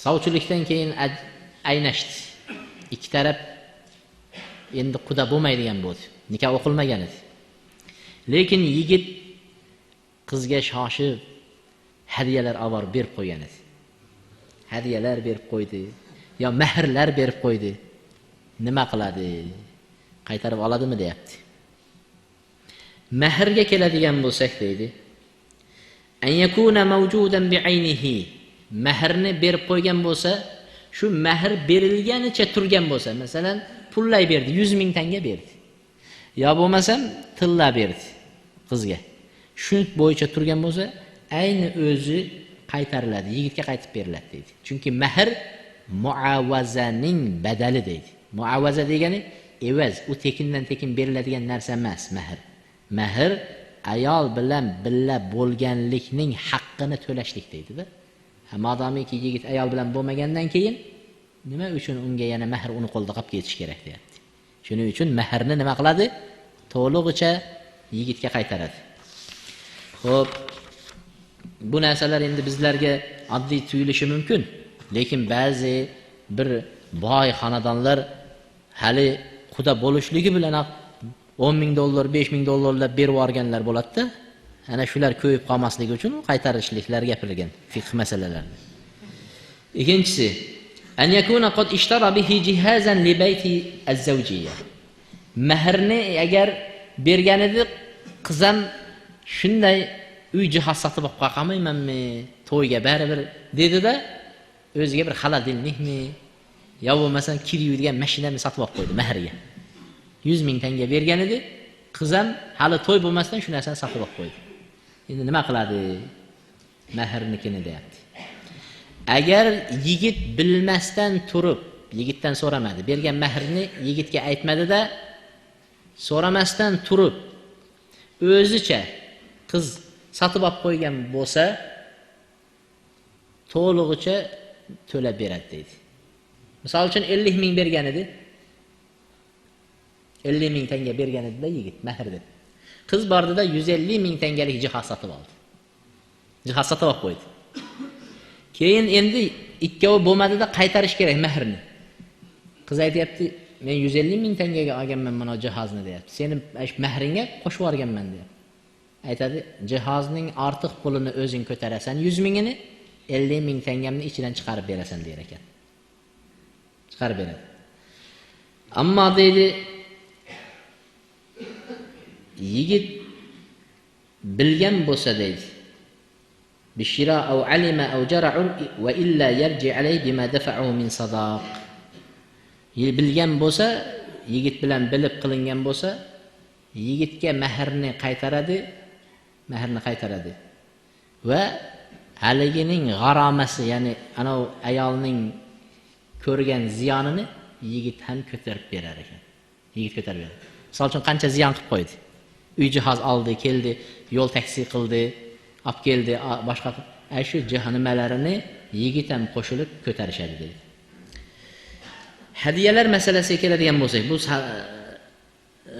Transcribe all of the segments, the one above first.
Sovchilikdan keyin aynashdi. Ikki taraf endi quda bo'lmaydigan bo'ldi. Nikoh o'qilmagan edi. Lekin yigit qizga shoshib hadiyalar olib berib qo'ygan edi. Hadiyalar berib qo'ydi, yo mahrlar berib qo'ydi. Nima qiladi? Qaytarib oladimi deyapti. Mahrga keladigan bo'lsak deydi. An yakuna mawjudan bi'aynihi. Mahrni berib qo'ygan bo'lsa, shu mahr berilganicha turgan bo'lsa, masalan, pullay berdi, 100 ming tanga berdi. Yo bo'lmasam tilla berdi qizga. Shu bo'yicha turgan bo'lsa, ayni o'zi qaytariladi, yigitga qaytib beriladi deydi. Chunki mahr muavazaning badali deydi. Muavaza degani evaz, u tekindan tekin beriladigan narsa emas mahr. Mahr ayol bilan billa bo'lganlikning haqqini to'lashlik deydi-da. Modomiki yigit ayol bilan bo'lmagandan keyin nima uchun unga yana mahr uni qo'lda qolib ketish kerak deyapti. Shuning uchun mahrni nima qiladi? To'lig'icha yigitga qaytaradi. Xo'p, bu narsalar endi bizlarga oddiy tuyulishi mumkin, lekin ba'zi bir boy xonadonlar hali xudo bo'lishligi bilan $10 ming, $5 ming berib yuborganlar bo'ladi-da. Ana shular ko'yib qolmasligi uchun qaytarishliklar gapirilgan fiqh masalalarida. Ikkinchisi, an yakuna qad ishtara bihi jihazan li bayti az-zawjiyya. Mahrni agar berganida qizam shunday uy jihoz sotib olib qo'ymaymanmi, to'yga baribir dedi-da, o'ziga bir xaladilnikmi, yo bo'lmasa kir yuydigan mashinani sotib olib qo'ydi mahrga. 100 ming tanga bergan edi, qizam hali to'y bo'lmasdan shu narsani sotib olib qo'ydi. Endi nima qiladi? Mahrnikini deyapti. Agar yigit bilmasdan turib, yigitdan so'ramadi, bergan mahrni yigitga aytmadi-da, so'ramasdan turib o'zicha qiz sotib olib qo'ygan bo'lsa, to'lig'icha to'lab beradi deydi. Misol uchun 50 ming bergan edi. 50 ming tanga bergan edi-da yigit mahr deb. Qiz bordida 150 ming tangalik jihoz sotib oldi. Jihoz sotib olib qo'ydi. Keyin endi ikkovi bo'lmadi-da qaytarish kerak mahrni. Qiz aytayapti, men 150 ming tangaga olganman mana jihozni deyapti. Seni mahringga qo'shib yuborganman deyapti. Aytadi, jihozning ortiq pulini o'zing ko'tarasan 100 mingini, 50 ming tangamni ichidan chiqarib berasan der ekan. Chiqarib beradi. Ammo deydi, yigit bilgan bo'lsa deydi, bishira aw alima aw jara'u wa illa yarji alayhi bima dafa'u min sadaq. Bilgan bo'lsa, yigit bilan bilib qilingan bo'lsa, yigitga mahrni qaytaradi va haligining g'aromasi, ya'ni ana ayolning ko'rgan ziyonini yigit ham ko'tarib berar ekan. Yigit ko'tarib beradi. Misol uchun qancha ziyon qilib qo'ydi. Uy jihoz oldi, keldi, yo'l taksi qildi, olib keldi, boshqa shu jahannamalarini yigit ham qo'shilib ko'tarishadi deydi. Hadiyalar masalasiga keladigan bo'lsak, bu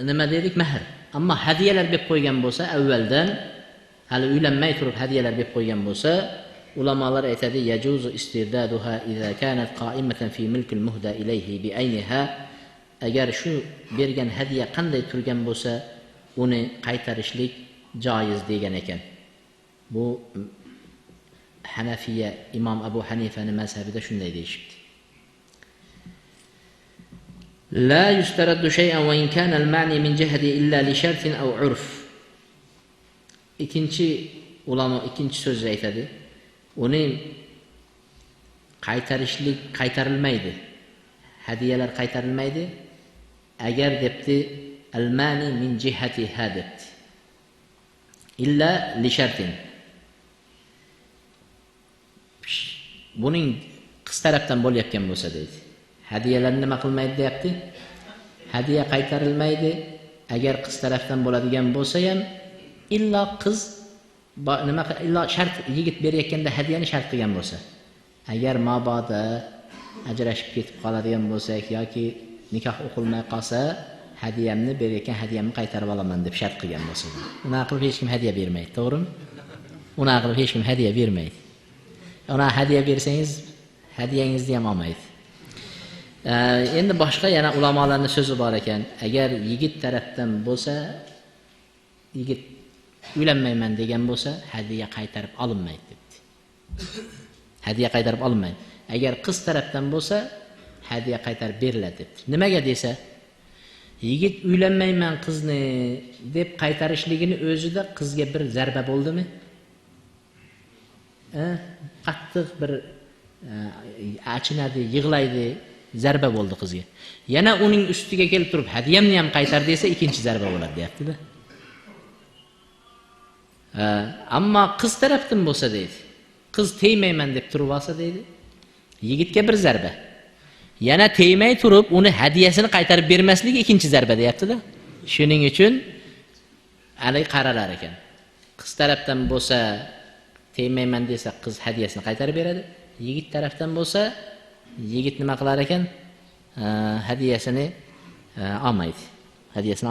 nima dedik? Mahr. Ammo hadiyalar deb qo'ygan bo'lsa, avvaldan hali uylanmay turib hadiyalar deb qo'ygan bo'lsa, ulamolar aytadi, yajuzu istirdaduha idza kanat qa'imatan fi milki al-muhda ilayhi bi ayniha. Agar shu bergan hadiya qanday turgan bo'lsa, uni qaytarishlik joiz degan ekan. Bu Hanafiya, Imom Abu Hanifaning mazhabida shunday deyishibdi. La yustaraddu shay'an wa in kana al-ma'ni min jihati illa li shartin aw 'urf. Ikkinchi ulamo ikkinchi so'zni aytadi. Uni qaytarilmaydi. Hadiyalar qaytarilmaydi. Agar debdi al-mani min jihati hadabti. Illa li shartin. Buning qiz tarafdan bo'layotgan bo'lsa deydi. Hadiyalarni nima qilmaydi deyapti? Hadiya qaytarilmaydi. Agar qiz tarafdan bo'ladigan bo'lsa ham illo qiz illo shart yigit berayotganda hadiyani shart qilgan bo'lsa. Agar mabodo ajrashib ketib qoladigan bo'lsak yoki nikoh o'qilmay qolsa, hadiyamni berayotgan hadiyamni qaytarib olaman deb shart qilgan bo'lsa, uni qilib hech kim hadiya bermaydi, to'g'rimi? Uni qilib hech kim hadiya bermaydi. Ona hadiya bersangiz, hadiyangizni ham olmaydi. Endi boshqa yana ulamolarning so'zi bor ekan. Agar yigit tarafdan bo'lsa, yigit uylanmayman degan bo'lsa, hadiya qaytarib olinmaydi debdi. Hadiya qaytarib olinmaydi. Agar qiz tarafdan bo'lsa, hadiya qaytarib beriladi debdi. Nimaga desa, yigit uylanmayman qizni deb qaytarishligini o'zida qizga bir zarba bo'ldimi? Qattiq bir achinadi, yig'laydi, zarba bo'ldi qizga. Yana uning ustiga kelib turib, hadiyamni ham qaytar desa, ikkinchi zarba bo'ladi, deyapti-da. Ammo qiz tarafdan bo'lsa deydi. Qiz tegmayman deb turib olsa deydi. Yigitga bir zarba. Yana tegmay turib, uni hadiyasini qaytarib bermasligi ikkinchi zarba, deyapti-da. Shuning uchun aniq qaralar ekan. Qiz tarafdan bo'lsa, tegmayman desa, qiz hadiyasini qaytarib beradi. Yigit tarafdan bo'lsa, yigit nima qilar ekan? Hadiyasini olmaydi. Hadiyasini